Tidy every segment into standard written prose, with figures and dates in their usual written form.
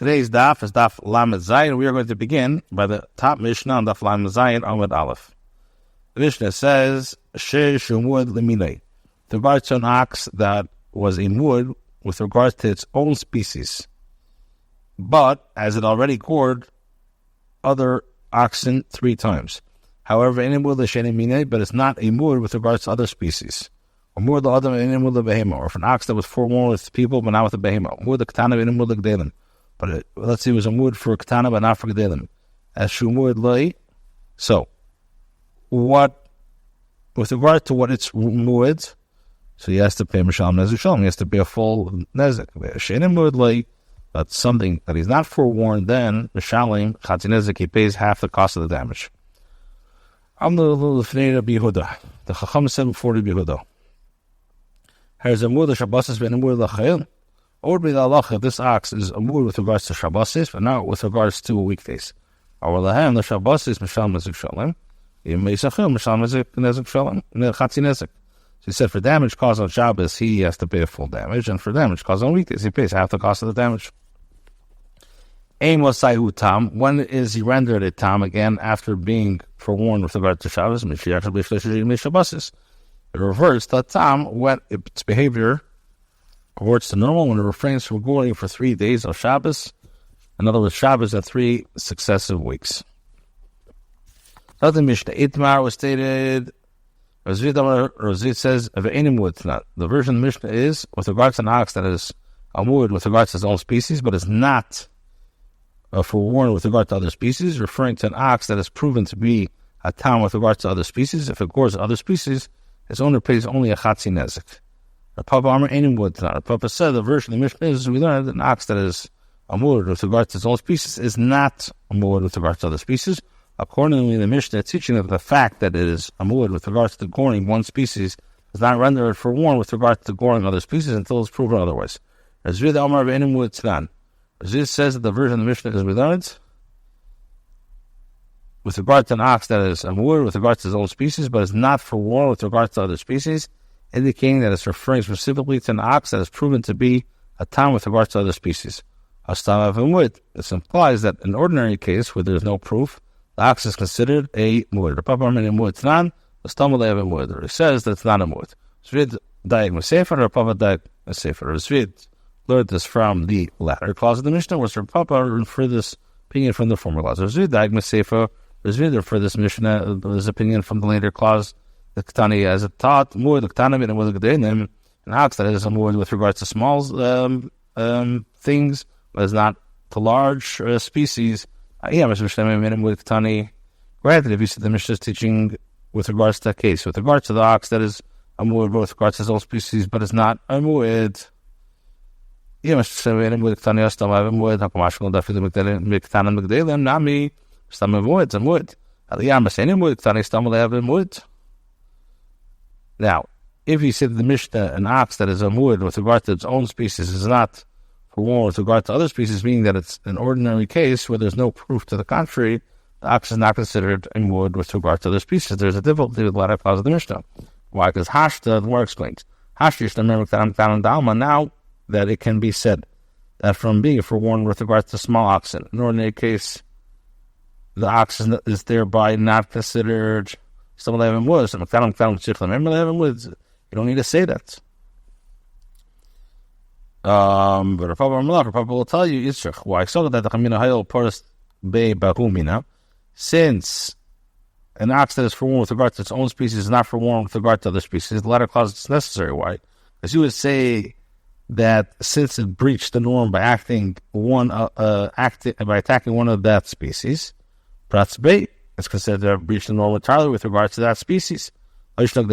Today's daf is daf Lamed Zayin. We are going to begin by the top Mishnah on daf Lamed Zayin, Amud Aleph. The Mishnah says, Sheh Shumud Leminei. With regards to an ox that was in wood with regards to its own species, but as it already gored other oxen 3 times. However, in wood l'sheni minei, but it's not a wood with regards to other species. Or more the other in wood behema, or if an ox that was forewarned with people but not with a behema. More the ketana in wood l'gdelim. But let's say it was a mood for ketana, but not for gedalim. As shumud loi. So, what, with regard to what it's mood, so he has to pay mishal nezek shalom. He has to pay a full nezek. She'enim mood loi, but something that he's not forewarned, then mishalim chatzin nezek, he pays half the cost of the damage. I'm the l'fnei Rabbi Yehuda. The Chacham said before Rabbi Yehuda. Here's a mood of Shabbasis ben a mood l'chayil. Or be the halacha, this ox is a mood with regards to Shabbosis, but not with regards to weekdays. Or lahem, the Shabbosis, mishal nezek shalom. Yim meisachil, mishal nezek shalom. Chatzi nezek. So he said for damage caused on Shabbos, he has to pay a full damage, and for damage caused on weekdays, he pays half the cost of the damage. Aim was saihu tam. When is he rendered a tam again after being forewarned with regard to Shabbos? It reversed the tam when its behavior towards the normal when it refrains from goring for 3 days of Shabbos. In other words, Shabbos at 3 successive weeks. The Mishnah Itmar was stated. Razid says of any wood. Not the version of the Mishnah is with regards to an ox that is a wood with regards to his own species, but is not forewarned with regard to other species, referring to an ox that is proven to be a town with regards to other species. If it gores other species, his owner pays only a chatzi nezek. Papa Amar Einim wood not. Papa said the version of the Mishnah is we learned that an ox that is a mood with regards to its own species is not a mood with regards to other species. Accordingly, the Mishnah is teaching that the fact that it is a mood with regards to goring one species does not render it forewarned with regards to goring other species until it's proven otherwise. Razid Amar Einim wood not. Razid says that the version of the Mishnah is we learned with regard to an ox that is a mood with regards to its own species, but is not forewarned with regards to other species, indicating that it's referring specifically to an ox that is proven to be a tam with regards to other species. This implies that in an ordinary case where there is no proof, the ox is considered a mu'ud. It says that it's not a mu'ud. Zvid daig m'sefer or Papa daig m'sefer. Zvid learned this from the latter clause of the Mishnah, whereas Papa for this opinion from the former clause. Zvid daig m'sefer. Zvid for this Mishnah, his opinion from the later clause. The Ketani as it taught, the Ketana and with an ox that is a mood with regards to small things, but is not to large species. Granted, if you see the Mishnah is teaching with regards to that case, with regards to the ox that is a mood with regards to his own species, but is not a mood. Now, if you say that the Mishnah, an ox that is a mu'ud with regard to its own species is not forewarned with regard to other species, meaning that it's an ordinary case where there's no proof to the contrary, the ox is not considered a mu'ud with regard to other species. There's a difficulty with the latter clause of the Mishnah. Why? Because Hashta, the more explains. Now that it can be said that from being forewarned with regard to small oxen, in an ordinary case, the ox is thereby not considered. Some 11 words. You don't need to say that. But Rabbi will tell you why. So that the Chamina Hayel Porus Be Bahumina, since an ox that is forewarned with regard to its own species is not forewarned with regard to other species, the latter clause is necessary. Why? Because you would say that since it breached the norm by attacking one of that species, Prats Be. It's considered to have breached the norm entirely with regards to that species. Makes no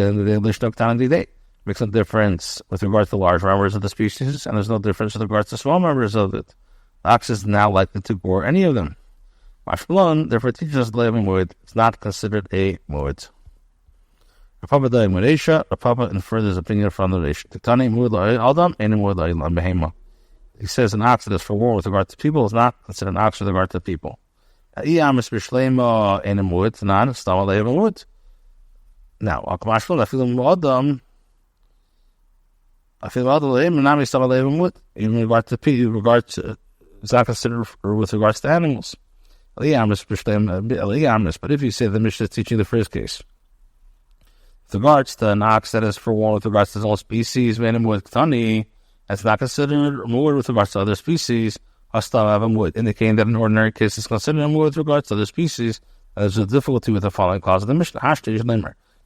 difference with regards to large members of the species, and there's no difference with regards to small members of it. The ox is now likely to gore any of them. Mashmalon, therefore, teaches us the mu'ud. It's not considered a mu'ud. Rapapa daig m'reisha. Rapapa inferred his opinion from the reisha. Tiktani mu'ud la'adam, any mu'ud la'behema. He says an ox that is forewarned with regard to people is not considered an ox with regard to people. Now, I feel in regard to it's not considered with regards to animals. But if you say the Mishnah is teaching the first case, with regards to an ox that is for one with regards to its own species, that's not considered more with regards to other species, indicating that in ordinary case is considered more with regards to other species. There's a difficulty with the following clause of the Mishnah.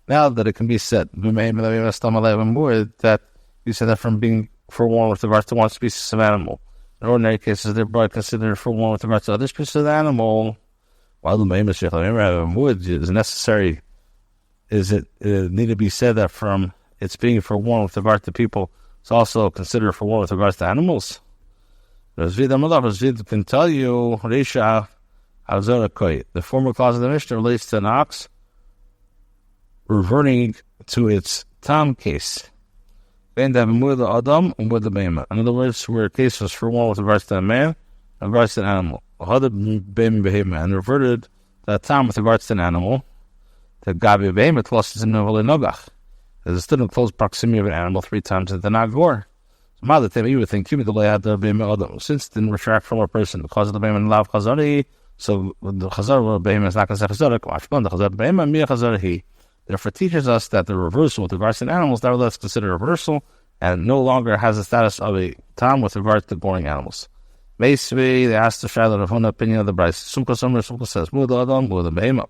Now that it can be said that you said that from being for one with regards to one species of animal. In ordinary cases, they're considered for one with regards to other species of animal. While the wood is necessary, it need to be said that from its being for one with regard to people, it's also considered for one with regards to animals. Razvid can tell you the former clause of the Mishnah relates to an ox reverting to its tam case. In other words, where a case was for one with regards to a man and regards to an animal. And reverted that tam with regards to an animal. The gabi behemoth lost in nogach. As it stood in close proximity of an animal 3 times in the nagor. So mother time you would think since it didn't retract from a person because of the behemoth lav chazari, so the chazar behemoth is not considered chazar. Therefore, it teaches us that the reversal with regards to animals nevertheless considered a reversal and no longer has the status of a tam with regards to boring animals. Basically, they asked the Shiloh of one opinion of the Bryce. Sumka says, the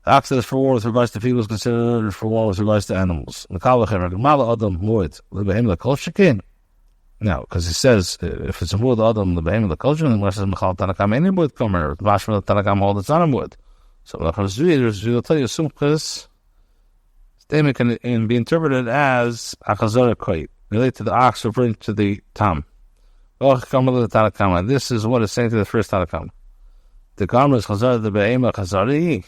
ox that is for war with regards to people is considered for war with regards to animals. Now, because he says, if it's a wood adam, the behemoth, the culture, then it says, Mechal Tanakam, any wood comer, Mashma Tanakam, all that's not a wood. So, we'll tell you, Sumka's statement can be interpreted as Achazara Koit, related to the ox referring to the tam. This is what it's saying to the first Tanakam. The Gamra is Chazar, the behemoth, Chazari.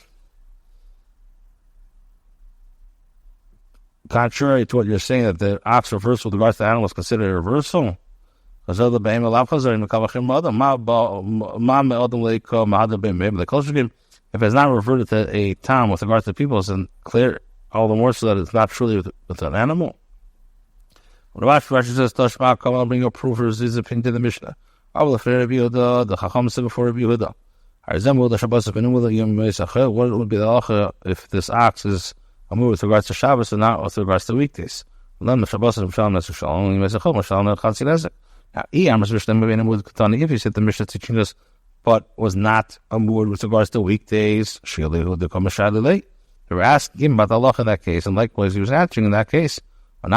Contrary to what you're saying, that the ox reversal with regards to animals considered a reversal. If it's not reverted to a tam with regards to people, then clear all the more so that it's not truly with an animal. When Rashi says, I'll bring a proof for his opinion to the Mishnah. The Chacham said before Rabbi Yehuda. What would be the halacha if this ox is a move with regards to Shabbos and not with regards to weekdays? If you said the Mishnah teaching us, but was not a move with regards to weekdays, they were asking him about the halacha in that case, and likewise he was answering in that case. But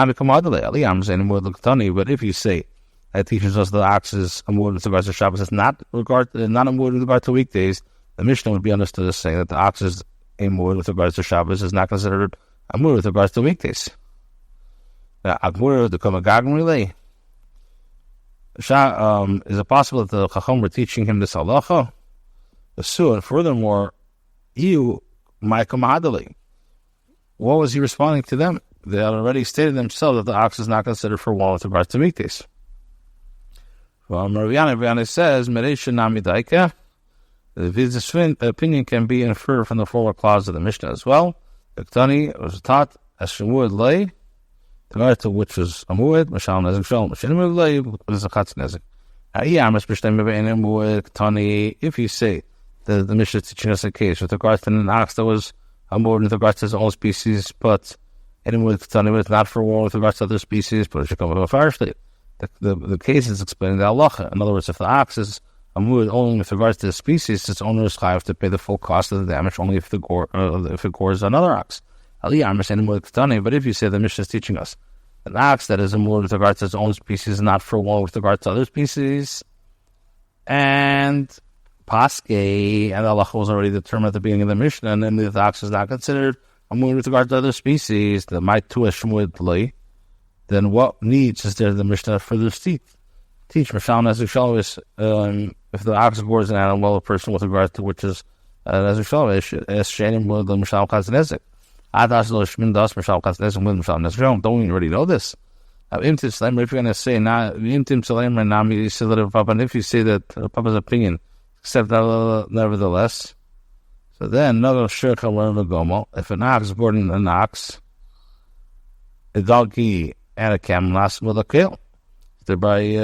if you say that teaches us the ox is a move with regards to Shabbos, it's not a move with regard to weekdays, the Mishnah would be understood as saying that the ox is a move with regards to Shabbos is not considered a move with regards to weekdays. Now, Agmur, the Kamagagm relay. Is it possible that the Chacham were teaching him this halacha? And furthermore, what was he responding to them? They had already stated themselves that the ox is not considered for one with regards to weekdays. Rabbi says, this opinion can be inferred from the former clause of the Mishnah as well. It was taught as Shemud lay, to which is a muad, Mashal Nezik Shalom, Mashal lay, is a Chatz Nezik. If you say that the Mishnah is teaching us a case with regards to an ox that was a muad with regards to his own species, but anyone with not for war with regards to other species, but it should come from a fire state. The case is explaining the halacha. In other words, if the ox is a muad only with regards to the species, its owner is chayav to pay the full cost of the damage only if it gores another ox. But if you say the Mishnah is teaching us an ox that is a muad with regards to its own species, not for war with regards to other species, and paske, and the halacha was already determined at the beginning of the Mishnah, and then the ox is not considered a muad with regards to other species, the might to a shmuad lay, then what needs is there the Mishnah for this teach? Mashal Nezik Shalom is if the ox gores an animal, a person with regards to which is Nezik Shalom is Shanim with the Mashal Chatz Nezik. Adas lo Shmin Das Mashal Chatz Nezik with Mashal Nezik Shalom. Don't we already know this? If you're going to say and if you say that Papa's opinion, except nevertheless, so then another shirka gomo. If an ox is goring an ox, a donkey and a camel last with a kill. Thereby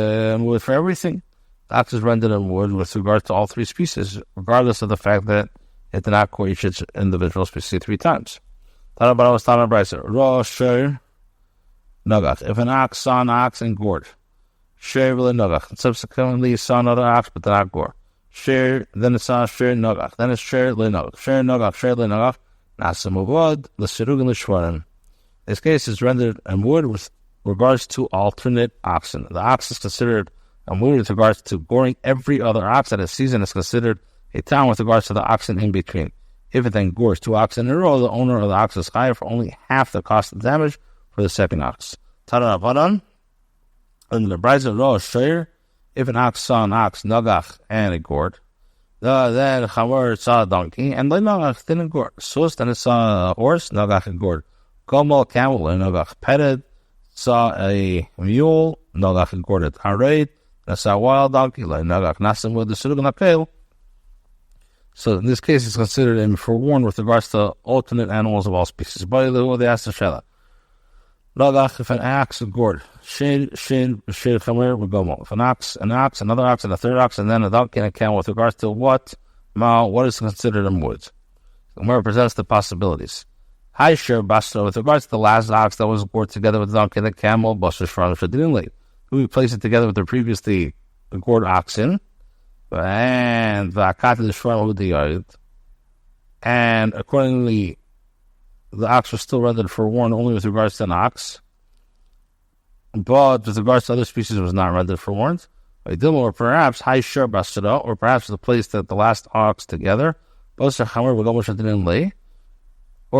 for everything. The ox is rendered in wood with regard to all three species, regardless of the fact that it did not gore each individual species 3 times. If an ox saw an ox and gored, and subsequently saw another ox but did not gore, then it saw nogach, then it's nogach, this case is rendered in wood with regards to alternate oxen. The ox is considered a wood with regards to goring every other ox at a season is considered a town with regards to the oxen in between. If it then gores 2 oxen in a row, the owner of the ox is chayav for only half the cost of damage for the second ox. Tana Rabbanan, under the Brisa Rosh Shir, if an ox saw an ox, nogach, and it gored, then Chamor saw a donkey, and nogach didn't gore. Sus, then it saw a horse, nogach, and gored. Gomel, camel, and nogach. Petted, saw a mule, nogach, and gored it. Hared, and saw a wild donkey, nogach, nasim with the surug nakel. So in this case, it's considered forewarned with regards to alternate animals of all species. They asked the Shela. Nogach, if an ox is gored, if an ox, another ox, and a third ox, and then a donkey and a camel with regards to what is considered in wood. The Gemara presents the possibilities. Haisher Basra, with regards to the last ox that was gored together with the donkey and the camel, Basra Shvarim Shadinli. We place it together with the previously gored oxen, and the Akat the Shvarim with the Yard, and accordingly, the ox was still rendered forewarned only with regards to an ox, but with regards to other species, it was not rendered forewarned. Or perhaps or perhaps the place that the last ox together, or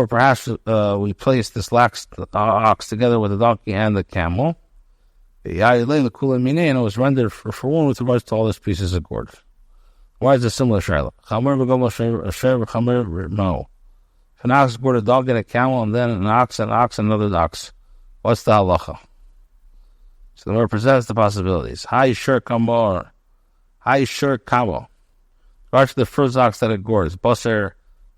perhaps we placed this last ox together with the donkey and the camel, and it was rendered forewarned with regards to all the species of gourd. Why is it similar? No. If an ox gored a dog and a camel, and then an ox, and another ox, what's the halacha? So the Lord presents the possibilities. Kamo. Regards to the first ox that it gores, Basar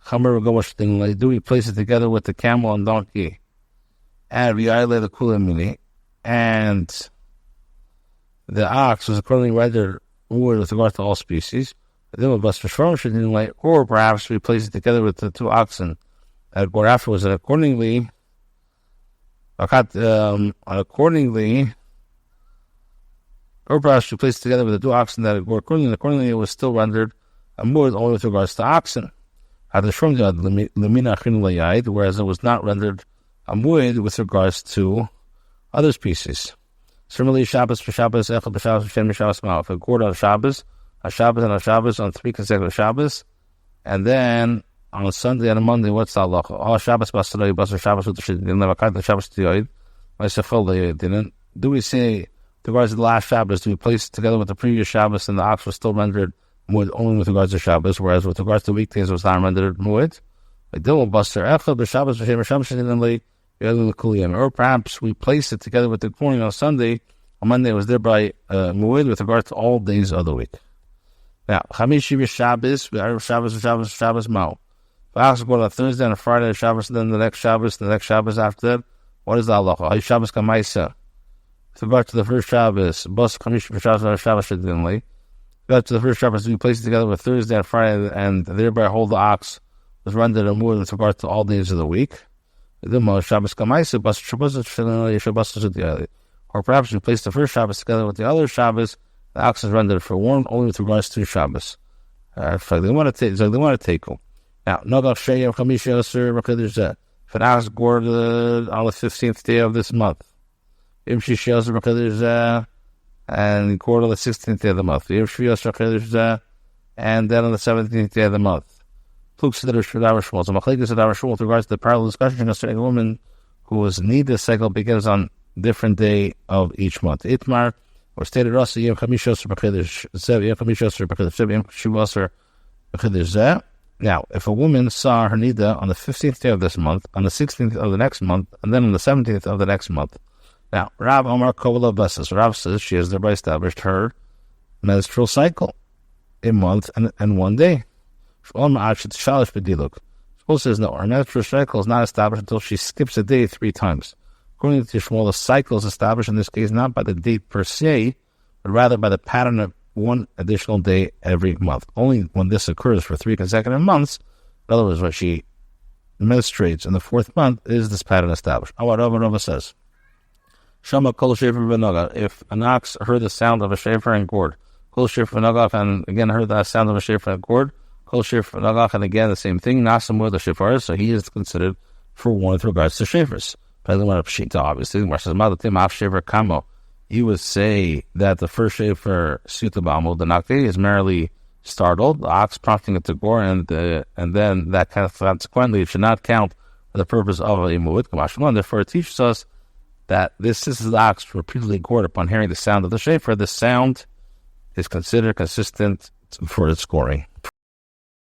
Chamer, do we place it together with the camel and donkey? And Ri'ayle the Kulamini, and the ox was accordingly rendered wood with regard to all species. Or perhaps we place it together with the 2 oxen that gore afterwards, and accordingly, or perhaps we place it together with the 2 oxen that gore accordingly, it was still rendered a wood only with regards to oxen. Whereas it was not rendered a wood with regards to other species. Similarly, Shabbos for Shabbos, Echad b'Shabbos, Shem b'Shabbos Ma'al. If it gored on Shabbos, a Shabbos and a Shabbos on 3 consecutive Shabbos, and then on a Sunday and a Monday, what's the halacha? Oh, Shabbos b'Asarei, Basar Shabbos with the Shidin, Levakat the Shabbos T'yoid, Ma'asefel the didn't. Do we say, with regards to the last Shabbos, do we place it together with the previous Shabbos, and the ox was still rendered wood only with regards to Shabbos, whereas with regards to weekdays, it was not rendered wood? Or perhaps we place it together with the corn on Sunday. On Monday, it was thereby wood with regard to all days of the week. Now, Chamishi Shabbos, Shabbos Mao. If I also go on a Thursday and a Friday, a Shabbos, and then the next Shabbos after that, what is the halacha? Shabbos Kamaisa. With regard to the first Shabbos, Bus Chamishi Shabbos Shadinli. With regard to the first Shabbos, we place it together with Thursday and Friday, and thereby hold the ox was rendered a wood with regard to all days of the week. Or perhaps we place the first Shabbos together with the other Shabbos, the ox is rendered for warm only with regards to Shabbos. They want to take them. Now, if an ox gored on the 15th day of this month, and gored on the 16th day of the month, and then on the 17th day of the month. With regards to the parallel discussion concerning a woman who was needed cycle begins on different day of each month. Itmar or stated also now, if a woman saw her nida on the 15th day of this month, on the 16th of the next month, and then on the 17th of the next month. Now, Rab Omar Kolel Besses, Rab says she has thereby established her menstrual cycle, a month and 1 day. Shmuel says no, her menstrual cycle is not established until she skips a day 3 times. According to Shmuel, the cycle is established in this case not by the date per se, but rather by the pattern one additional day every month. Only when this occurs for 3 consecutive months, in other words, when she menstruates in the 4th month, is this pattern established. Rava says, Shama kol shefer v'noga. If an ox heard the sound of a shefer and gourd, kol shefer v'noga, and again heard the sound of a shefer and gourd, kol shefer v'noga, and again the same thing, nasamur the shefer, so he is considered for one with regards to shefers. Obviously, Bava Kamah, you would say that the first shefer sutabamo the nakti is merely startled, the ox prompting it to gore, and then that consequently it should not count for the purpose of a mu'ud kamashman. Therefore, it teaches us that this is the ox repeatedly gored upon hearing the sound of the shefer. The sound is considered consistent for its scoring.